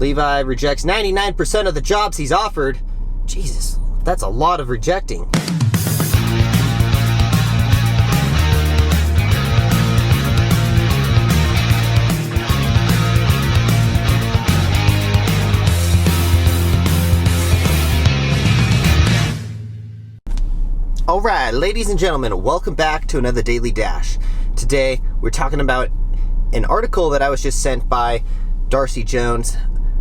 Levi rejects 99% of the jobs he's offered. Jesus, that's a lot of rejecting. Alright, ladies and gentlemen, welcome back to another Daily Dash. Today, we're talking about an article that I was just sent by Darcy Jones,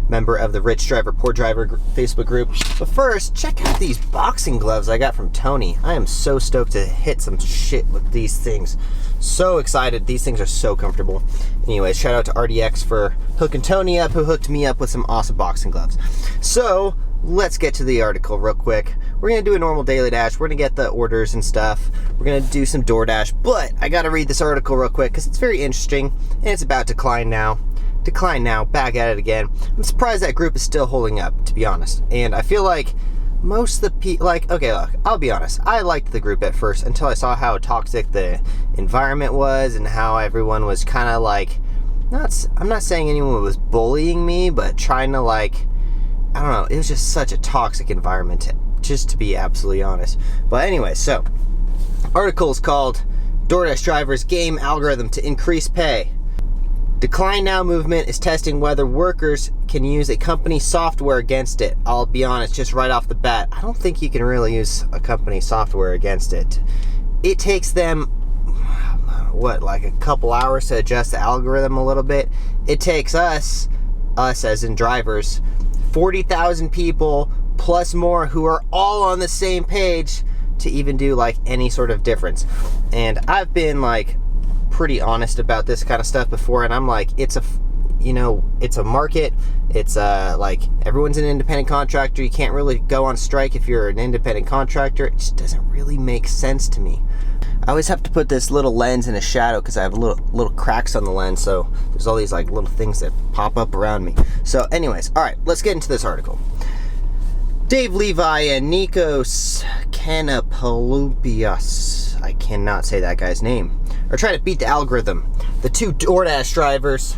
member of the Rich Driver, Poor Driver Facebook group. But first, check out these boxing gloves I got from Tony. I am so stoked to hit some shit with these things. So excited. These things are so comfortable. Anyways, shout out to RDX for hooking Tony up, who hooked me up with some awesome boxing gloves. So, let's get to the article real quick. We're going to do a normal Daily Dash. We're going to get the orders and stuff. We're going to do some Doordash. But I got to read this article real quick because it's very interesting. And it's about DeclineNow. DeclineNow, back at it again. I'm surprised that group is still holding up, to be honest. And I feel like most of the people, okay, look, I'll be honest. I liked the group at first until I saw how toxic the environment was and how everyone was kind of like, I'm not saying anyone was bullying me, but trying to I don't know, it was just such a toxic environment, just to be absolutely honest. But anyway, so, article is called DoorDash Drivers Game Algorithm to Increase Pay. DeclineNow movement is testing whether workers can use a company software against it. I'll be honest, just right off the bat, I don't think you can really use a company software against it. It takes them, like a couple hours to adjust the algorithm a little bit. It takes us as in drivers, 40,000 people plus more who are all on the same page to even do any sort of difference. And I've been pretty honest about this kind of stuff before, and I'm it's a market. It's everyone's an independent contractor. You can't really go on strike if you're an independent contractor. It just doesn't really make sense to me. I always have to put this little lens in a shadow because I have little cracks on the lens, so there's all these little things that pop up around me. So anyways, all right, let's get into this article. Dave Levi and Nikos Kanapolumpios, I cannot say that guy's name, are trying to beat the algorithm. The two DoorDash drivers,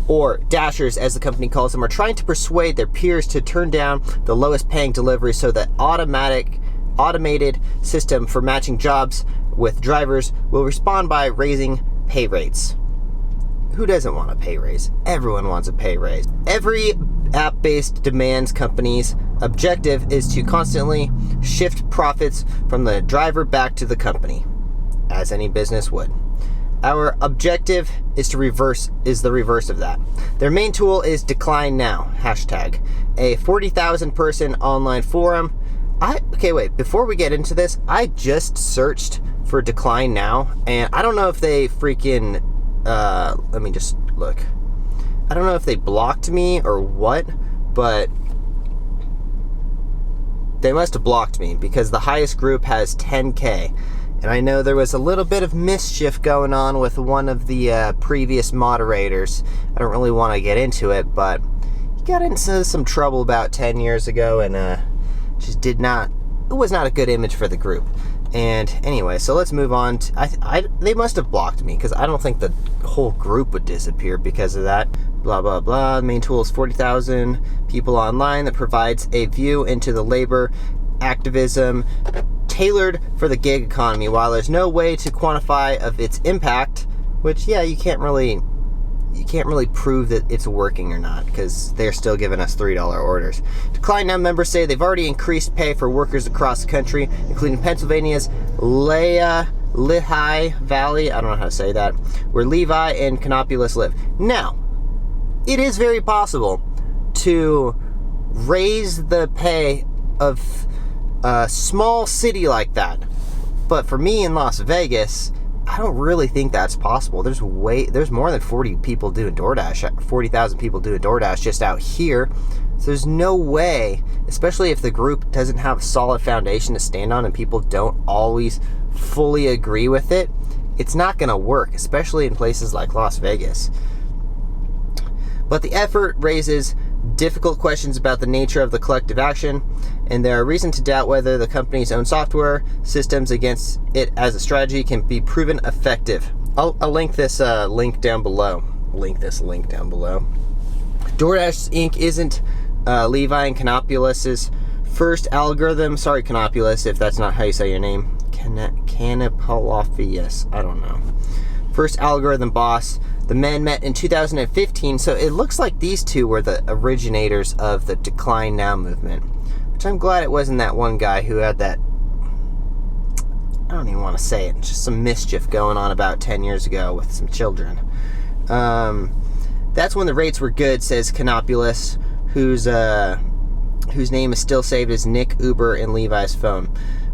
or Dashers as the company calls them, are trying to persuade their peers to turn down the lowest paying delivery so that automated system for matching jobs with drivers will respond by raising pay rates. Who doesn't want a pay raise? Everyone wants a pay raise. Every app-based demands company's objective is to constantly shift profits from the driver back to the company, as any business would. Our objective is the reverse of that. Their main tool is DeclineNow, hashtag, a 40,000 person online forum. Okay, wait, before we get into this, I just searched for DeclineNow, and I don't know if they freaking, let me just look. I don't know if they blocked me or what, but they must have blocked me because the highest group has 10K. And I know there was a little bit of mischief going on with one of the previous moderators. I don't really want to get into it, but he got into some trouble about 10 years ago, and just it was not a good image for the group. And anyway, so let's move on to, they must have blocked me because I don't think the whole group would disappear because of that. Blah, blah, blah. The main tool is 40,000 people online that provides a view into the labor activism tailored for the gig economy. While there's no way to quantify of its impact, which, yeah, you can't really prove that it's working or not because they're still giving us $3 orders. DeclineNow members say they've already increased pay for workers across the country, including Pennsylvania's Lehigh Valley, I don't know how to say that, where Levi and Kanopoulos live. Now, it is very possible to raise the pay of a small city like that, but for me in Las Vegas, I don't really think that's possible. There's more than 40 people doing DoorDash, 40,000 people doing DoorDash just out here. So there's no way, especially if the group doesn't have a solid foundation to stand on and people don't always fully agree with it, it's not going to work, especially in places like Las Vegas. But the effort raises difficult questions about the nature of the collective action, and there are reasons to doubt whether the company's own software systems against it as a strategy can be proven effective. I'll link this link down below. DoorDash Inc. isn't Levi and Kanopoulos' first algorithm. Sorry, Kanopoulos, if that's not how you say your name. Kanopoulos, I don't know. First algorithm boss. The men met in 2015, so it looks like these two were the originators of the Decline Now movement, which I'm glad it wasn't that one guy who had that, I don't even want to say it, just some mischief going on about 10 years ago with some children. That's when the rates were good, says Kanopoulos, whose name is still saved as Nick Uber in Levi's phone.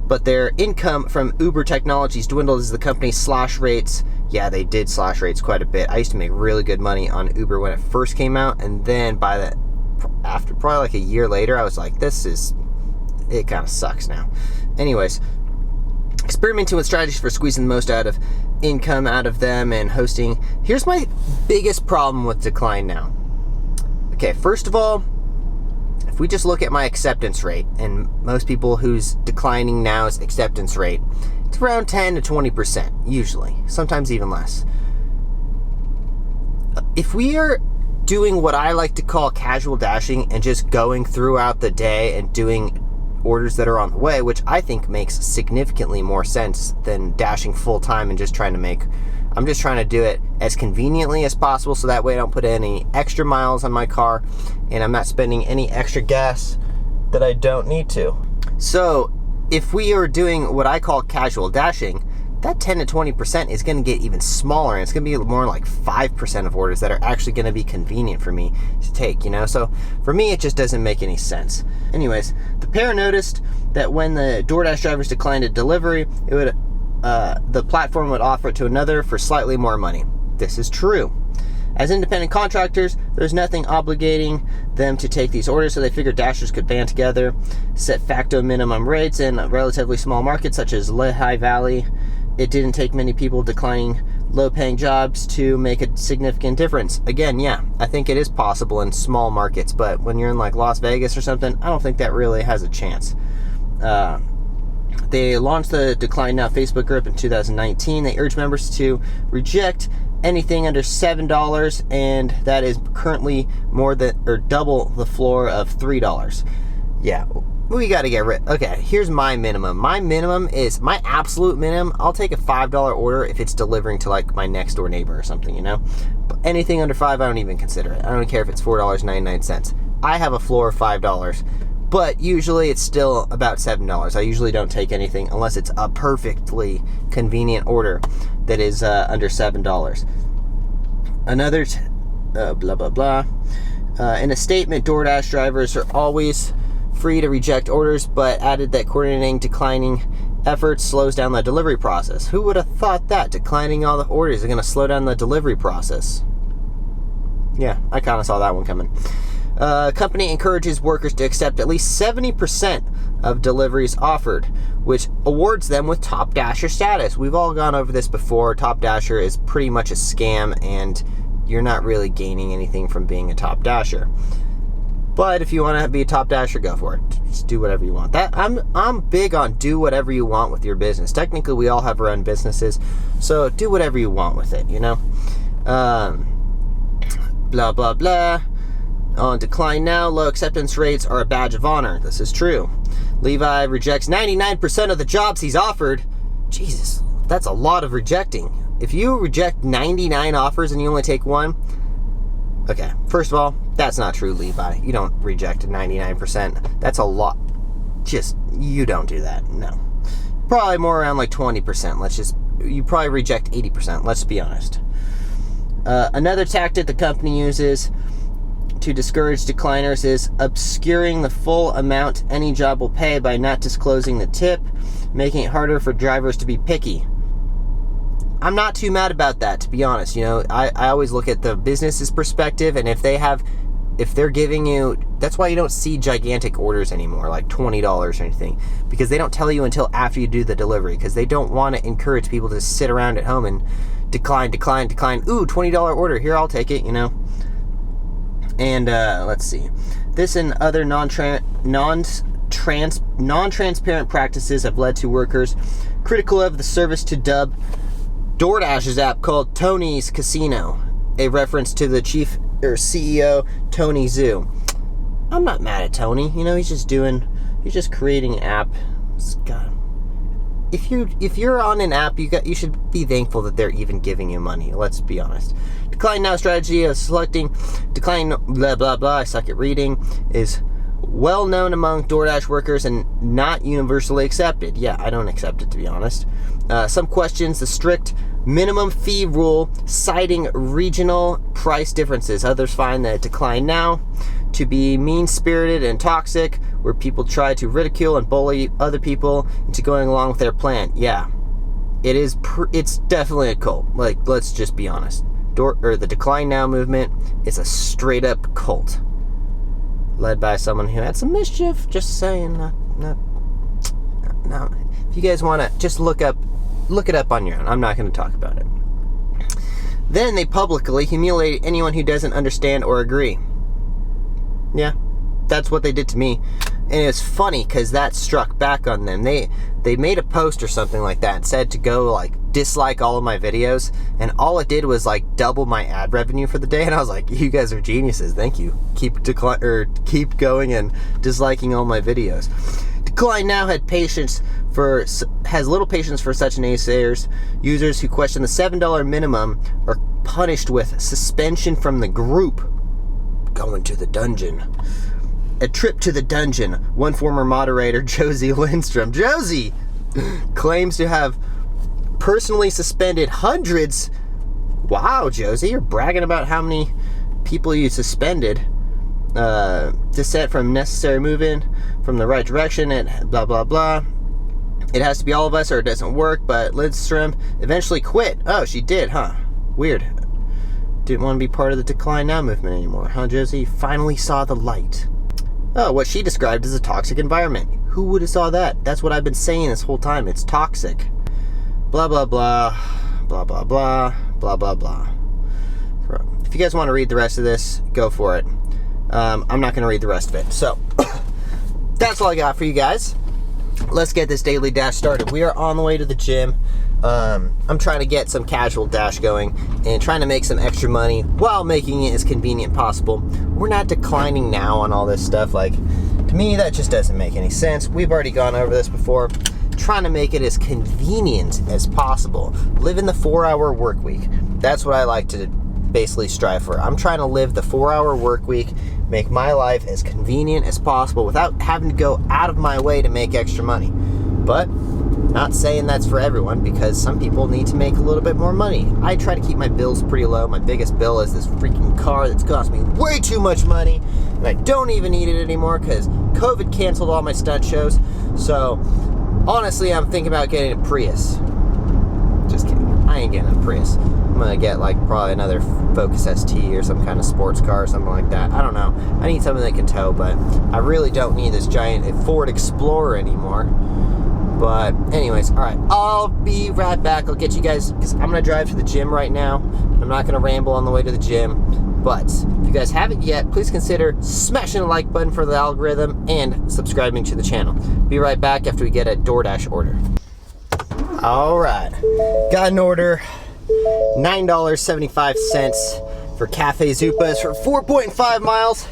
But their income from Uber Technologies dwindled as the company slashed rates. Yeah, they did slash rates quite a bit. I used to make really good money on Uber when it first came out, and then after probably like a year later, I was like, it kind of sucks now. Anyways, experimenting with strategies for squeezing the most out of income out of them and hosting. Here's my biggest problem with Decline Now. Okay, first of all, if we just look at my acceptance rate, and most people who's declining now's acceptance rate, it's around 10 to 20%, usually, sometimes even less. If we are doing what I like to call casual dashing and just going throughout the day and doing orders that are on the way, which I think makes significantly more sense than dashing full time and just trying to I'm just trying to do it as conveniently as possible, so that way I don't put any extra miles on my car and I'm not spending any extra gas that I don't need to. So if we are doing what I call casual dashing, that 10 to 20% is going to get even smaller, and it's going to be more like 5% of orders that are actually going to be convenient for me to take, So for me, it just doesn't make any sense. Anyways, the pair noticed that when the DoorDash drivers declined a delivery, the platform would offer it to another for slightly more money. This is true. As independent contractors, there's nothing obligating them to take these orders, so they figured dashers could band together, set facto minimum rates in relatively small markets such as Lehigh Valley. It didn't take many people declining low-paying jobs to make a significant difference. Again, yeah, I think it is possible in small markets, but when you're in like Las Vegas or something, I don't think that really has a chance. They launched the Decline Now Facebook group in 2019. They urge members to reject anything under $7, and that is currently more than or double the floor of $3. Yeah, we got to get rid. Okay, here's my minimum. My minimum is my absolute minimum. I'll take a $5 order if it's delivering to like my next door neighbor or something, But anything under $5, I don't even consider it. I don't care if it's $4.99. I have a floor of $5. But usually it's still about $7. I usually don't take anything unless it's a perfectly convenient order that is under $7. Another, blah, blah, blah. In a statement, DoorDash drivers are always free to reject orders, but added that coordinating declining efforts slows down the delivery process. Who would have thought that? Declining all the orders are going to slow down the delivery process. Yeah, I kind of saw that one coming. Company encourages workers to accept at least 70% of deliveries offered, which awards them with Top Dasher status. We've all gone over this before. Top Dasher is pretty much a scam, and you're not really gaining anything from being a Top Dasher. But if you want to be a Top Dasher, go for it. Just do whatever you want. I'm big on do whatever you want with your business. Technically, we all have our own businesses, so do whatever you want with it, Blah, blah, blah. On Decline Now, low acceptance rates are a badge of honor. This is true. Levi rejects 99% of the jobs he's offered. Jesus, that's a lot of rejecting. If you reject 99 offers and you only take one, okay, first of all, that's not true, Levi. You don't reject 99%. That's a lot. You don't do that, no. Probably more around like 20%. You probably reject 80%, let's be honest. Another tactic the company uses to discourage decliners is obscuring the full amount any job will pay by not disclosing the tip, making it harder for drivers to be picky. I'm not too mad about that, to be honest. I always look at the business's perspective, and if they're giving you, that's why you don't see gigantic orders anymore, like $20 or anything, because they don't tell you until after you do the delivery, because they don't want to encourage people to sit around at home and decline. Ooh, $20 order, here, I'll take it, And let's see. This and other non-transparent practices have led to workers critical of the service to dub DoorDash's app called Tony's Casino, a reference to the chief CEO Tony Zhu. I'm not mad at Tony. You know, he's just creating an app. God, if you're on an app, you should be thankful that they're even giving you money. Let's be honest. DeclineNow strategy of selecting decline blah blah blah. I suck at reading. Is well known among DoorDash workers and not universally accepted. Yeah, I don't accept it, to be honest. Some questions the strict minimum fee rule, citing regional price differences. Others find that DeclineNow to be mean-spirited and toxic, where people try to ridicule and bully other people into going along with their plan. Yeah, it's definitely a cult. Like, let's just be honest. The DeclineNow movement is a straight-up cult, led by someone who had some mischief. Just saying. No. If you guys want to, just look it up on your own. I'm not going to talk about it. Then they publicly humiliate anyone who doesn't understand or agree. Yeah, that's what they did to me. And it's funny because that struck back on them. They made a post or something like that and said to go like dislike all of my videos, and all it did was like double my ad revenue for the day. And I was like, you guys are geniuses. Thank you. Keep going and disliking all my videos. DeclineNow has little patience for such naysayers. Users who question the $7 minimum are punished with suspension from the group. Going to the dungeon. A trip to the dungeon. One former moderator, Josie Lindstrom, Josie, claims to have personally suspended hundreds. Wow, Josie, you're bragging about how many people you suspended. Dissent from necessary move-in from the right direction and blah blah blah. It has to be all of us or it doesn't work, but Lindstrom eventually quit. Oh, she did, huh? Weird. Didn't want to be part of the DeclineNow movement anymore, huh, Josie? Finally saw the light. Oh, what she described as a toxic environment. Who would have saw that? That's what I've been saying this whole time. It's toxic. Blah, blah, blah. Blah, blah, blah. Blah, blah, blah. If you guys want to read the rest of this, go for it. I'm not going to read the rest of it. So, that's all I got for you guys. Let's get this daily dash started. We are on the way to the gym. I'm trying to get some casual dash going and trying to make some extra money while making it as convenient possible. We're not declining now on all this stuff. Like, to me, that just doesn't make any sense. We've already gone over this before. Trying to make it as convenient as possible. Live in the 4-hour work week. That's what I like to basically strive for. I'm trying to live the 4-hour work week, make my life as convenient as possible without having to go out of my way to make extra money. But not saying that's for everyone, because some people need to make a little bit more money. I try to keep my bills pretty low. My biggest bill is this freaking car that's cost me way too much money, and I don't even need it anymore because COVID canceled all my stunt shows. So honestly, I'm thinking about getting a Prius. Just kidding. I ain't getting a Prius. I'm gonna get like probably another Focus ST or some kind of sports car or something like that. I don't know. I need something that can tow, but I really don't need this giant Ford Explorer anymore. But anyways, all right, I'll be right back. I'll get you guys, because I'm going to drive to the gym right now. I'm not going to ramble on the way to the gym. But if you guys haven't yet, please consider smashing the like button for the algorithm and subscribing to the channel. Be right back after we get a DoorDash order. All right, got an order, $9.75 for Cafe Zupas for 4.5 miles.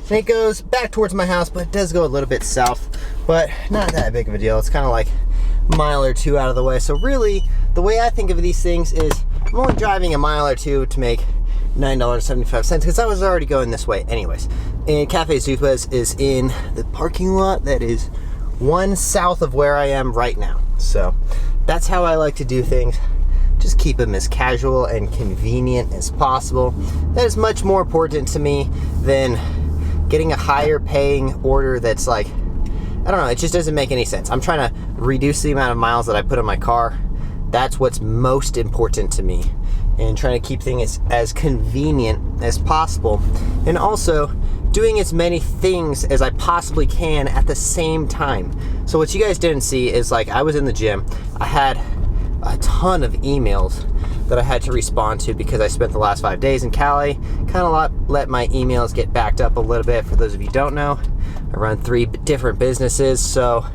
And it goes back towards my house, but it does go a little bit south, but not that big of a deal. It's kind of like a mile or two out of the way. So really, the way I think of these things is I'm only driving a mile or two to make $9.75 because I was already going this way anyways. And Cafe Zupas is in the parking lot that is one south of where I am right now. So that's how I like to do things. Just keep them as casual and convenient as possible. That is much more important to me than getting a higher paying order that's like, I don't know, it just doesn't make any sense. I'm trying to reduce the amount of miles that I put on my car. That's what's most important to me. And trying to keep things as convenient as possible. And also doing as many things as I possibly can at the same time. So what you guys didn't see is like I was in the gym. I had a ton of emails that I had to respond to because I spent the last 5 days in Cali. Kind of let my emails get backed up a little bit. For those of you who don't know, I run 3 different businesses, so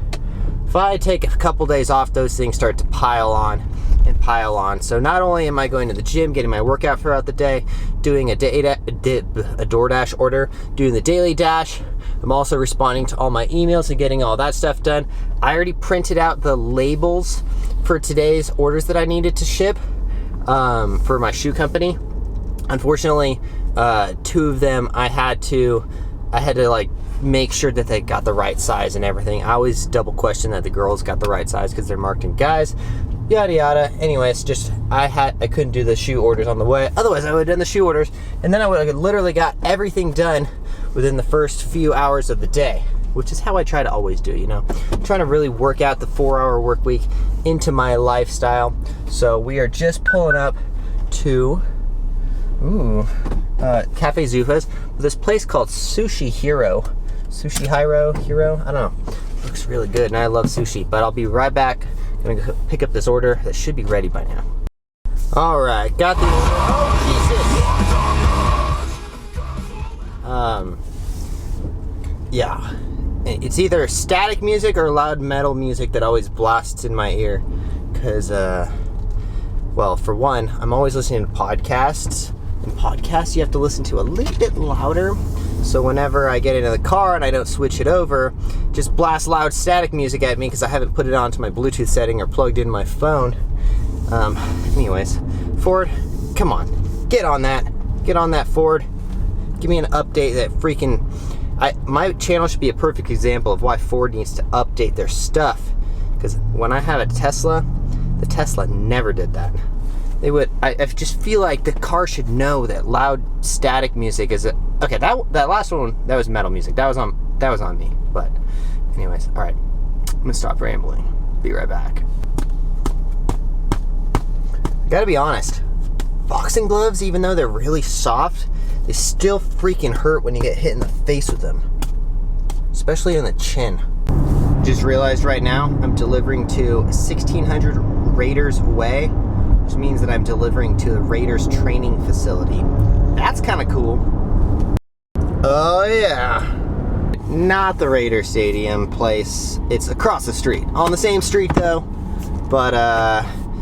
if I take a couple days off, those things start to pile on. and pile on. So not only am I going to the gym, getting my workout throughout the day, doing a DoorDash order, doing the daily dash, I'm also responding to all my emails and getting all that stuff done. I already printed out the labels for today's orders that I needed to ship for my shoe company. Unfortunately, 2 of them I had to like make sure that they got the right size and everything. I always double question that the girls got the right size because they're marked in guys, yada yada. Anyways, just I couldn't do the shoe orders on the way. Otherwise I would have done the shoe orders, and then I would have literally got everything done within the first few hours of the day, which is how I try to always do, you know. I'm trying to really work out the 4-hour work week into my lifestyle. So we are just pulling up to Cafe Zuffa's, this place called Sushi Hero, I don't know. Looks really good, and I love sushi. But I'll be right back. I'm gonna go pick up this order that should be ready by now. All right, got the order. Oh Jesus! Yeah, it's either static music or loud metal music that always blasts in my ear. Cause well, for one, I'm always listening to podcasts. And podcasts you have to listen to a little bit louder. So whenever I get into the car and I don't switch it over, just blast loud static music at me because I haven't put it onto my Bluetooth setting or plugged in my phone. Anyways, Ford, come on, get on that, Ford. Give me an update that freaking. My channel should be a perfect example of why Ford needs to update their stuff. Because when I had a Tesla, the Tesla never did that. They would. I just feel like the car should know that loud static music is okay. That last one, that was metal music. That was on me. But anyways, all right. I'm gonna stop rambling. Be right back. I gotta be honest. Boxing gloves, even though they're really soft, they still freaking hurt when you get hit in the face with them, especially on the chin. Just realized right now I'm delivering to 1600 Raiders Way, which means that I'm delivering to the Raiders training facility. That's kind of cool. Oh yeah. Not the Raider Stadium place. It's across the street. On the same street though. But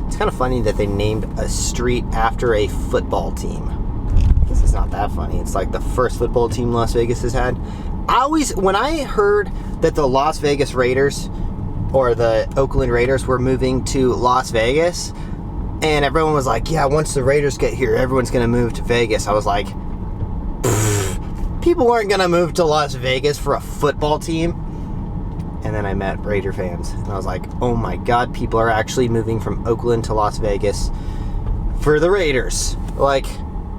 it's kind of funny that they named a street after a football team. I guess it's not that funny. It's like the first football team Las Vegas has had. When I heard that the Las Vegas Raiders or the Oakland Raiders were moving to Las Vegas, and everyone was like, yeah, once the Raiders get here, everyone's going to move to Vegas. I was like, people weren't going to move to Las Vegas for a football team. And then I met Raider fans, and I was like, oh my God, people are actually moving from Oakland to Las Vegas for the Raiders. Like,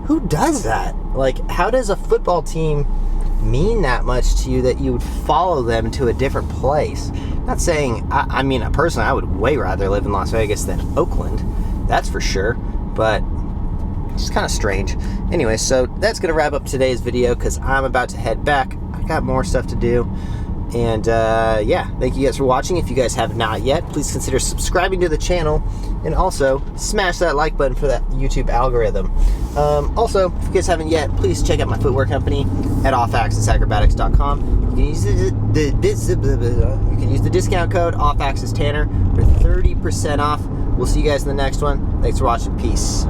who does that? Like, how does a football team mean that much to you that you would follow them to a different place? Not saying, I mean, personally, I would way rather live in Las Vegas than Oakland. That's for sure, but it's kind of strange. Anyway, so that's going to wrap up today's video because I'm about to head back. I got more stuff to do. And yeah, thank you guys for watching. If you guys have not yet, please consider subscribing to the channel and also smash that like button for that YouTube algorithm. Also, if you guys haven't yet, please check out my footwear company at offaxisacrobatics.com. You can use the discount code OFFAXISTanner for 30% off. We'll see you guys in the next one. Thanks for watching. Peace.